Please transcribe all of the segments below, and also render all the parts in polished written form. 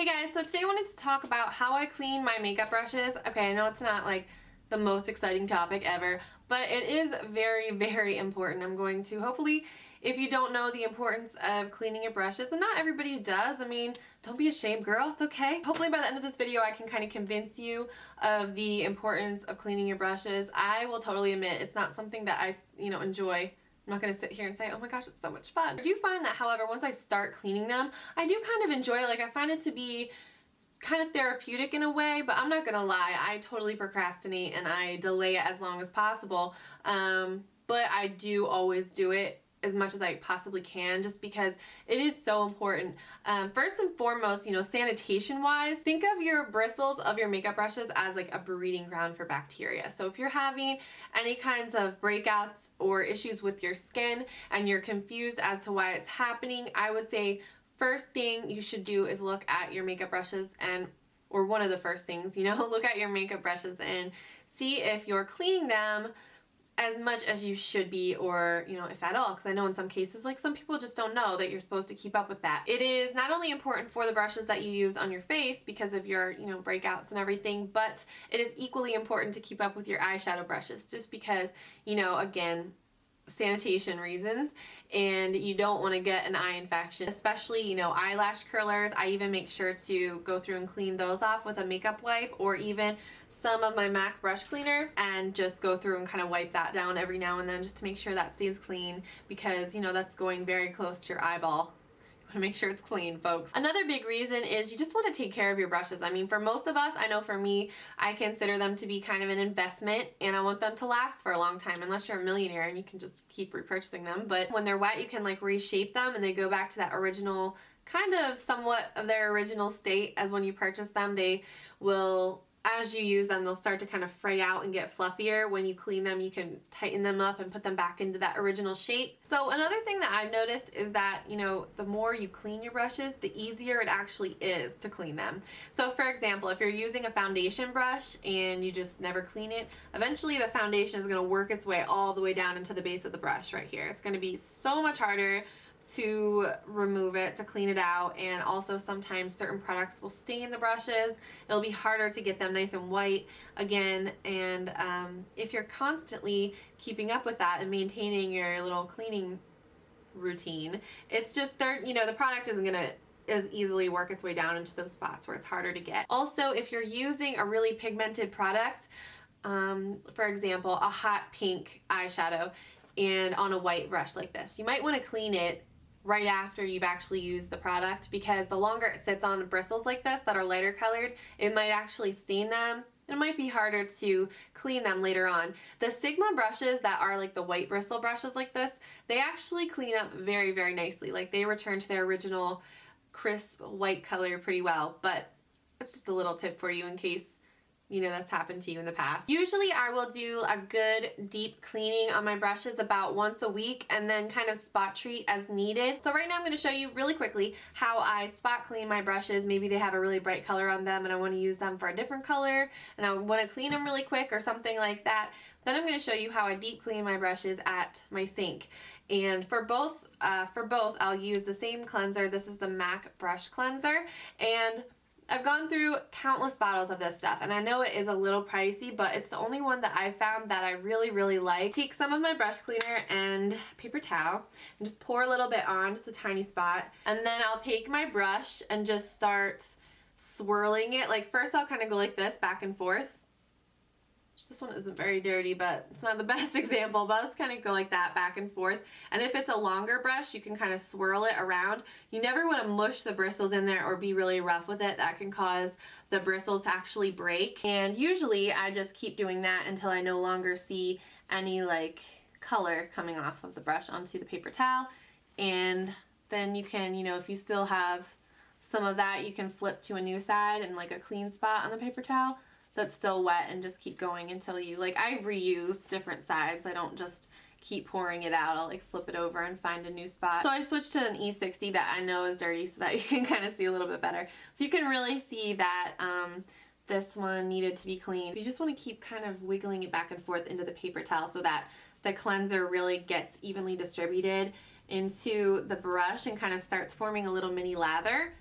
Hey guys, so today I wanted to talk about how I clean my makeup brushes. Okay, I know it's not like the most exciting topic ever, but it is very, very important. I'm going to hopefully, if you don't know the importance of cleaning your brushes, and not everybody does, I mean, don't be ashamed, girl, it's okay. Hopefully by the end of this video I can kind of convince you of the importance of cleaning your brushes. I will totally admit it's not something that I, enjoy. I'm not going to sit here and say, oh my gosh, it's so much fun. I do find that, however, once I start cleaning them, I do kind of enjoy it. Like, I find it to be kind of therapeutic in a way, but I'm not going to lie, I totally procrastinate and I delay it as long as possible. But I do always do it as much as I possibly can, just because it is so important. First and foremost, sanitation wise, think of your bristles of your makeup brushes as like a breeding ground for bacteria. So if you're having any kinds of breakouts or issues with your skin and you're confused as to why it's happening, I would say first thing you should do is look at your makeup brushes or one of the first things, look at your makeup brushes and see if you're cleaning them as much as you should be, or if at all, because I know in some cases, like, some people just don't know that you're supposed to keep up with that. It is not only important for the brushes that you use on your face because of your breakouts and everything, but it is equally important to keep up with your eyeshadow brushes, just because again, sanitation reasons, and you don't want to get an eye infection, especially eyelash curlers. I even make sure to go through and clean those off with a makeup wipe, or even some of my MAC brush cleaner, and just go through and kind of wipe that down every now and then just to make sure that stays clean, because that's going very close to your eyeball. To make sure it's clean, folks. Another big reason is you just want to take care of your brushes. I mean, for most of us, I know for me, I consider them to be kind of an investment, and I want them to last for a long time, unless you're a millionaire and you can just keep repurchasing them. But when they're wet, you can like reshape them and they go back to that original, kind of somewhat of their original state as when you purchase them. They will, as you use them, they'll start to kind of fray out and get fluffier. When you clean them, you can tighten them up and put them back into that original shape. So another thing that I've noticed is that, the more you clean your brushes, the easier it actually is to clean them. So for example, if you're using a foundation brush and you just never clean it, eventually the foundation is going to work its way all the way down into the base of the brush right here. It's going to be so much harder to remove it, to clean it out, and also sometimes certain products will stain the brushes. It'll be harder to get them nice and white again, and if you're constantly keeping up with that and maintaining your little cleaning routine, it's just the product isn't gonna as easily work its way down into those spots where it's harder to get. Also, if you're using a really pigmented product, for example, a hot pink eyeshadow, and on a white brush like this, you might want to clean it right after you've actually used the product, because the longer it sits on bristles like this that are lighter colored, it might actually stain them. It might be harder to clean them later on. The Sigma brushes that are like the white bristle brushes like this, they actually clean up very, very nicely. Like, they return to their original crisp white color pretty well, but it's just a little tip for you in case that's happened to you in the past. Usually I will do a good deep cleaning on my brushes about once a week, and then kind of spot treat as needed. So right now I'm going to show you really quickly how I spot clean my brushes. Maybe they have a really bright color on them and I want to use them for a different color and I want to clean them really quick or something like that. Then I'm going to show you how I deep clean my brushes at my sink. And for both I'll use the same cleanser. This is the MAC brush cleanser, and I've gone through countless bottles of this stuff, and I know it is a little pricey, but it's the only one that I've found that I really, really like. Take some of my brush cleaner and paper towel and just pour a little bit on, just a tiny spot, and then I'll take my brush and just start swirling it. Like, first I'll kind of go like this, back and forth. This one isn't very dirty, but it's not the best example, but I'll just kind of go like that, back and forth. And if it's a longer brush, you can kind of swirl it around. You never want to mush the bristles in there or be really rough with it. That can cause the bristles to actually break. And usually I just keep doing that until I no longer see any like color coming off of the brush onto the paper towel. And then you can, if you still have some of that, you can flip to a new side and like a clean spot on the paper towel that's still wet, and just keep going until you, like, I reuse different sides. I don't just keep pouring it out. I'll like flip it over and find a new spot. So I switched to an E60 that I know is dirty so that you can kind of see a little bit better. So you can really see that this one needed to be cleaned. You just want to keep kind of wiggling it back and forth into the paper towel so that the cleanser really gets evenly distributed into the brush and kind of starts forming a little mini lather.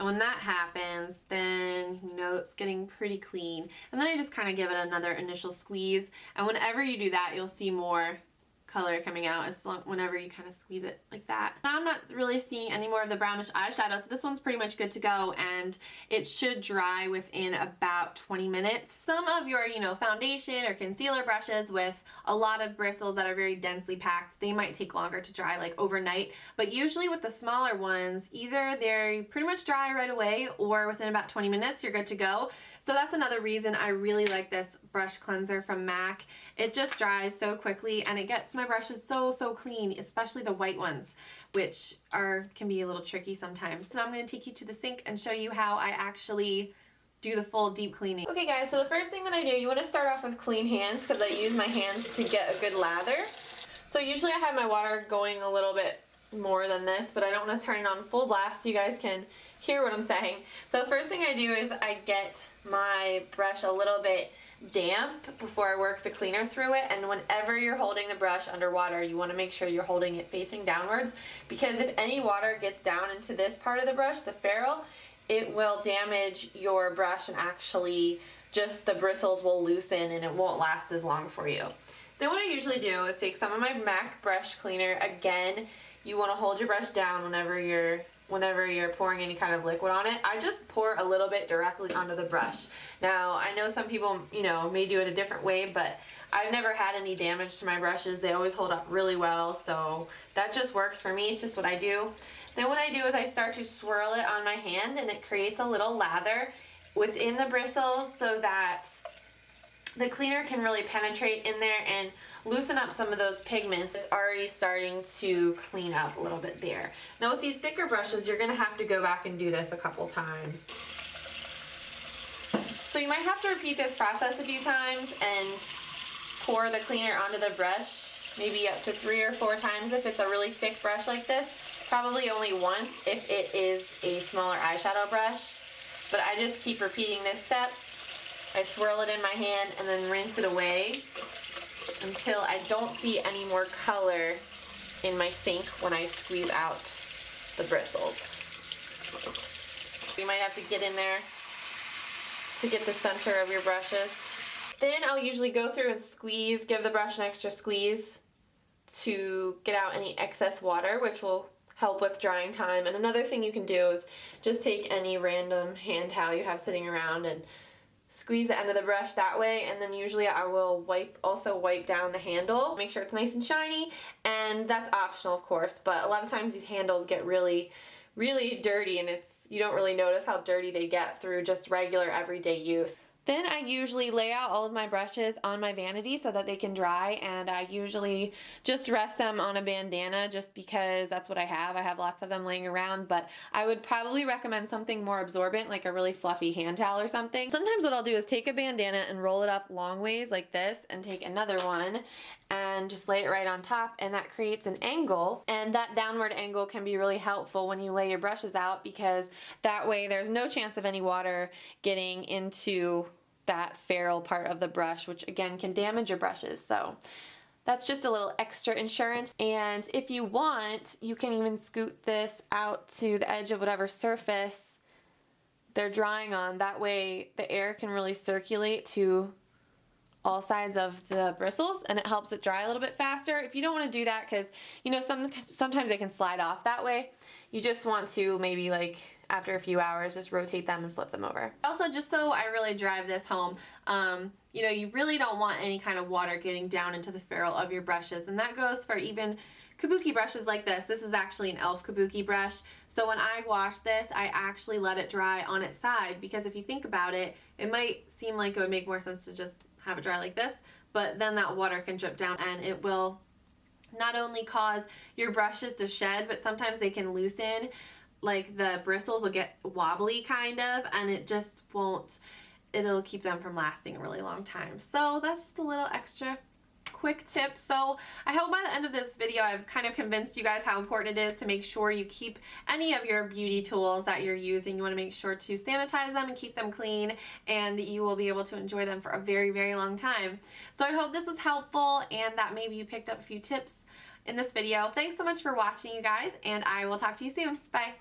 And when that happens, then you know it's getting pretty clean. And then I just kind of give it another initial squeeze. And whenever you do that, you'll see more color coming out whenever you kind of squeeze it like that. Now I'm not really seeing any more of the brownish eyeshadow, so this one's pretty much good to go, and it should dry within about 20 minutes. Some of your, you know, foundation or concealer brushes with a lot of bristles that are very densely packed, they might take longer to dry, like overnight, but usually with the smaller ones, either they're pretty much dry right away or within about 20 minutes you're good to go. So that's another reason I really like this brush cleanser from MAC. It just dries so quickly and it gets my brushes so clean, especially the white ones, which can be a little tricky sometimes. So now I'm going to take you to the sink and show you how I actually do the full deep cleaning. Okay guys, so the first thing that I do, you want to start off with clean hands because I use my hands to get a good lather. So usually I have my water going a little bit more than this, but I don't want to turn it on full blast so you guys can hear what I'm saying. So first thing I do is I get my brush a little bit damp before I work the cleaner through it, and whenever you're holding the brush underwater, you want to make sure you're holding it facing downwards, because if any water gets down into this part of the brush, the ferrule, it will damage your brush and actually just the bristles will loosen and it won't last as long for you. Then what I usually do is take some of my MAC brush cleaner. Again, you want to hold your brush down whenever you're pouring any kind of liquid on it. I just pour a little bit directly onto the brush. Now, I know some people, you know, may do it a different way, but I've never had any damage to my brushes. They always hold up really well, so that just works for me. It's just what I do. Then what I do is I start to swirl it on my hand, and it creates a little lather within the bristles so that the cleaner can really penetrate in there and loosen up some of those pigments. It's already starting to clean up a little bit there. Now with these thicker brushes, you're gonna have to go back and do this a couple times. So you might have to repeat this process a few times and pour the cleaner onto the brush, maybe up to 3 or 4 times if it's a really thick brush like this. Probably only once if it is a smaller eyeshadow brush. But I just keep repeating this step. I swirl it in my hand and then rinse it away until I don't see any more color in my sink when I squeeze out the bristles. You might have to get in there to get the center of your brushes. Then I'll usually go through and squeeze, give the brush an extra squeeze to get out any excess water, which will help with drying time. And another thing you can do is just take any random hand towel you have sitting around and squeeze the end of the brush that way, and then usually I will also wipe down the handle, make sure it's nice and shiny, and that's optional of course, but a lot of times these handles get really dirty, and you don't really notice how dirty they get through just regular everyday use. Then I usually lay out all of my brushes on my vanity so that they can dry, and I usually just rest them on a bandana just because that's what I have. I have lots of them laying around, but I would probably recommend something more absorbent, like a really fluffy hand towel or something. Sometimes what I'll do is take a bandana and roll it up long ways like this, and take another one and just lay it right on top, and that creates an angle, and that downward angle can be really helpful when you lay your brushes out, because that way there's no chance of any water getting into that ferrule part of the brush, which again can damage your brushes. So that's just a little extra insurance. And if you want, you can even scoot this out to the edge of whatever surface they're drying on. That way the air can really circulate to all sides of the bristles, and it helps it dry a little bit faster. If you don't want to do that, because you know sometimes they can slide off that way, you just want to maybe, like, after a few hours, just rotate them and flip them over. Also, just so I really drive this home, you know, you really don't want any kind of water getting down into the ferrule of your brushes, and that goes for even kabuki brushes like this. This is actually an e.l.f. kabuki brush, so when I wash this, I actually let it dry on its side, because if you think about it, it might seem like it would make more sense to just have it dry like this, but then that water can drip down, and it will not only cause your brushes to shed, but sometimes they can loosen, like the bristles will get wobbly kind of, and it just won't, it'll keep them from lasting a really long time. So that's just a little extra quick tip. So I hope by the end of this video I've kind of convinced you guys how important it is to make sure you keep any of your beauty tools that you're using. You want to make sure to sanitize them and keep them clean, and you will be able to enjoy them for a very long time. So I hope this was helpful and that maybe you picked up a few tips in this video. Thanks so much for watching, you guys, and I will talk to you soon. Bye.